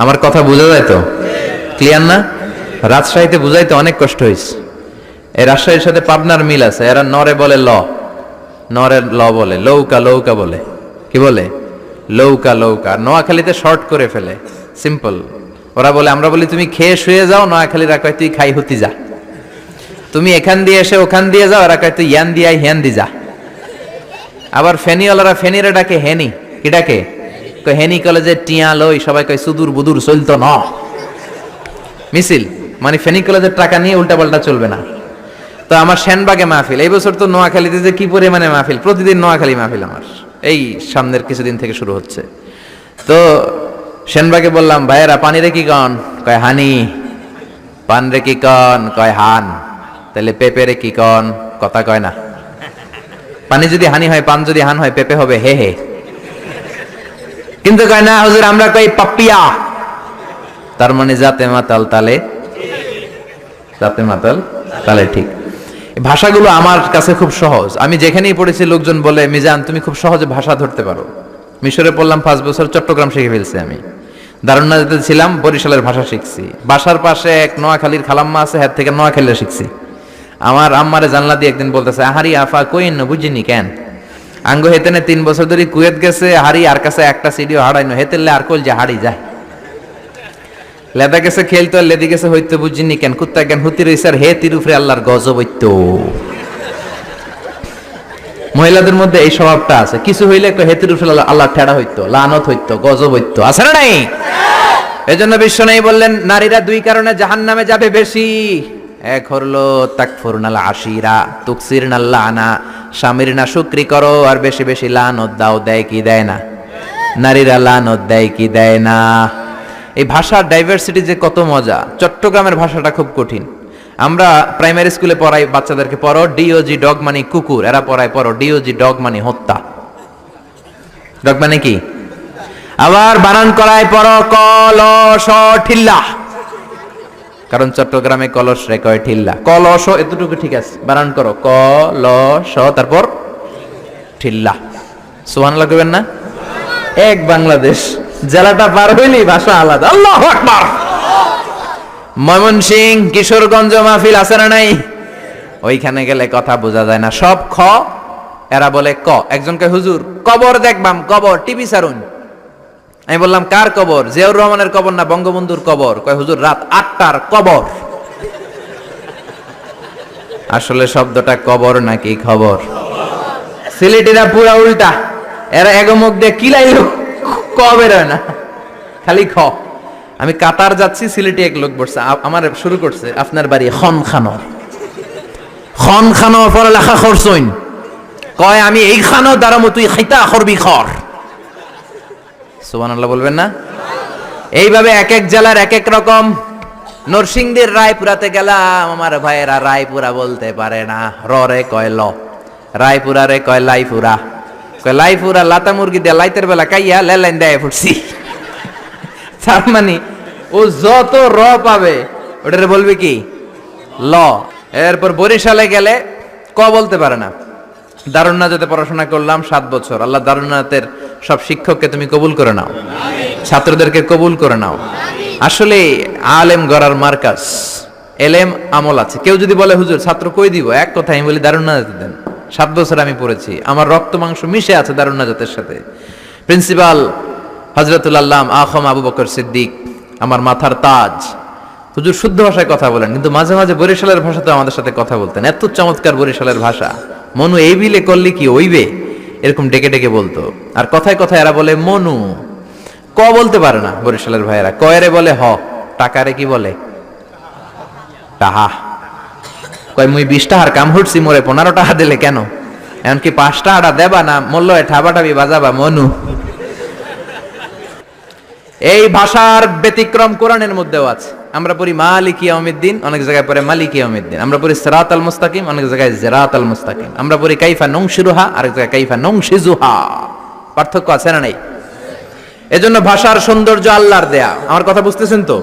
আমার কথা বোঝা যায় তো? ক্লিয়ার না? রাজশাহীতে বুঝাইতে অনেক কষ্ট হয়েছে। এই রাজশাহীর সাথে পাবনার মিল আছে। এরা নরে বলে ল, নরের ল বলে, লৌকা লৌকা বলে। কি বলে? লৌকা লৌকা। নোয়াখালীতে শর্ট করে ফেলে, সিম্পল। ওরা বলে, আমরা বলি তুমি খেয়ে শুয়ে যাও, নোয়াখালীরা কয় তুই খাই হতি যা। তুমি এখান দিয়ে এসে ওখান দিয়ে যাও, এরা কয় তুই ইয়ান দিয়ে হ্যান দি যা। আবার ফেনিওয়ালারা ফেনিরে ডাকে হেনি। কি ডাকে? হেনি কলেজে টিয়া লই, সবাই কয় সুদূর বুদুর চলতো ন মিছিল, মানে ফেনী কলেজের টাকা নিয়ে উল্টা পাল্টা চলবে না। তো আমার সেনবাগে মাহফিল, এই বছর তো নোয়াখালীতে যে কি পরিমাণে মাহফিল, প্রতিদিন নোয়াখালী মাহফিল আমার এই সামনের কিছুদিন থেকে শুরু হচ্ছে। তো সেনবাগে বললাম, ভাইয়েরা পানি রে কি কন? কয় হানি। পান রে কি কন? কয় হান। তাহলে পেঁপে রে কি কন? কথা কয় না। পানি যদি হানি হয়, পান যদি হান হয়, পেঁপে হবে হে হে। কিন্তু কয় না হুজুর, আমরা কই পাপ্পিয়া। তার মানে জাতে মাতাল তালে, জাতে মাতাল তালে ঠিক। ভাষাগুলো আমার কাছে খুব সহজ। আমি যেখানেই পড়েছি লোকজন বলে, মিজান তুমি খুব সহজে ভাষা ধরতে পারো। মিশরে পড়লাম 5 বছর, চট্টগ্রাম শিখে ফেলছি আমি। দারুন্নাজাতে ছিলাম, বরিশালের ভাষা শিখছি। বাসার পাশে এক নোয়াখালীর খালাম্মা আছে, হাত থেকে নোয়াখালীরা শিখছি। আমার আম্মারে জানলা দিয়ে একদিন বলতেছে, আহারি আফা কইন বুঝিনি কেন আঙ্গ হেতেনে 3 বছর ধরে কুয়েত গেছে, হারি আর কাছে একটা সিডিও হারাইনো, হেতেলে আর কল যে হারি যায়। লেদা গেছে খেলতো, লেদি গেছে হইতো বুঝিনি কেন, কুত্তা কেন হুতি রইছে আর হে তিরুফরে আল্লাহর গজব হইতো। মহিলাদের মধ্যে এই স্বভাবটা আছে, কিছু হইলে হে তিরুফরে আল্লাহ ঠেড়া হইতো, লানত হইতো, গজব হইতো, আছে না নাই? এজন্য বিশ্ব নেই বললেন, নারীরা 2 কারণে জাহান্নামে যাবে বেশি। এক হলো তাকফুরনাল আশিরা তুকসিরনাল লানা, স্বামীর না শুকরি করো আর বেশি বেশি লানত দাও। দেয় কি দেয় না? নারীরা লানত দেয় কি দেয় না? এই ভাষার ডাইভার্সিটি যে কত মজা। চট্টগ্রামের ভাষাটা খুব কঠিন। আমরা প্রাইমারি স্কুলে পড়াই বাচ্চাদেরকে, পড়ো ডিওজি ডগ মানে কুকুর, এরা পড়ায় পড়ো ডিওজি ডগ মানে হত্যা। ডগ মানে কি? আবার বানান করায় পড়ো কলস ঠিল্লা, কারণ চট্টগ্রামে কলস রে কয় ঠিল্লা। কলস এতটুকু ঠিক আছে, বানান করো কলস তারপর ঠিল্লা। সুবহানাল্লাহ কইবেন না? এক বাংলাদেশ, জেলাটা পার হইলেই ভাষা আলাদা। আল্লাহু আকবার। ময়মনসিংহ কিশোরগঞ্জ মাহফিল আছে না নাই? ওইখানে গেলে কথা বোঝা যায় না, সব খ, এরা বলে ক। একজনকে হুজুর কবর দেখবাম, কবর টিভি সারুন। আমি বললাম কার কবর? জিয়াউর রহমানের কবর না বঙ্গবন্ধুর কবর? কয় হুজুর রাত 8টার কবর। আসলে শব্দটা কবর নাকি খবর? সিলেটিরা পুরা উল্টা, এরা এগমুখ দিয়ে কিলাইলো ক বের হয় না, খালি খ। আমি কাতার যাচ্ছি, সিলেটি এক লোক বসছে, আমার শুরু করছে আপনার বাড়ি খন খানো, খন খানো পরে লেখা খরচইন। কয় আমি এই খানো দাঁড়ামো, তুই খাইতা খরবি খর। সুবহানাল্লাহ বলবেন না? এইভাবে এক এক জেলার এক এক রকম। নরসিংদীর রায়পুরাতে গেলাম, আমার ভাইয়েরা রায়পুরা বলতে পারে না, রে কয় ল। রায়পুরা রে কয় লাইপুরা, কয় লাইপুরা লাতা মুরগি দিয়ে লাইতের বেলা কাইয়া লেলাইন দেয় ফুটছি। তার মানে ও যত র পাবে ওটারে বলবে কি ল। এরপর বরিশালে গেলে ক বলতে পারে না। দারুন্নাজাতে পড়াশোনা করলাম 7 বছর। আল্লাহ দারুন্নাজাতের সব শিক্ষককে তুমি কবুল করে নাও, ছাত্রদেরকে কবুল করে নাও। আসলে আলেম গড়ার মার্কাজ, এলেম আমল আছে। কেউ যদি বলে হুজুর ছাত্র কই দিব, এক কথা আমি বলি দারুন্নাজাতে দেন। 7 বছর আমি পড়েছি, আমার রক্ত মাংস মিশে আছে দারুন্নাজাতের সাথে। প্রিন্সিপাল হযরতুল আল্লাম আখম আবু বকর সিদ্দিক আমার মাথার তাজ। হুজুর শুদ্ধ ভাষায় কথা বলেন, কিন্তু মাঝে মাঝে বরিশালের ভাষাতে আমাদের সাথে কথা বলতেন। এত চমৎকার বরিশালের ভাষা, মনু এই বিলে করলে কি ওইবে, এরকম ডেকে ডেকে বলতো। আর কথায় কথায় এরা বলে মনু, ক বলতে পারে না বরিশালের ভাইয়েরা। কয়রে বলে হ, টাকারে কি বলে টাহা। কয় মুই 20 টাকার কাম হচ্ছি, মোরে 15 টাকা দিলে কেন? এমনকি 5 টাকাটা দেবা না, মূল্য ঠাবাটাবি বাজাবা মনু। এই ভাষার ব্যতিক্রম কোরআনের মধ্যেও আছে। আমরা পড়ি মালিকি ইয়াউমিদ্দিন, অনেক জায়গায় পড়ে মালিকি ইয়াউমিদ্দিন। আমরা পড়ি সিরাতাল মুস্তাকিম, অনেক জায়গায় জিরাতাল মুস্তাকিম। আমরা পড়ি কাইফা নুনশিরুহা, আরেক জায়গায় কাইফা নুনশিজুহা। পার্থক্য আছে না নাই? এজন্য ভাষার সৌন্দর্য আল্লাহর দেয়া। আমার কথা বুঝতেছেন তো?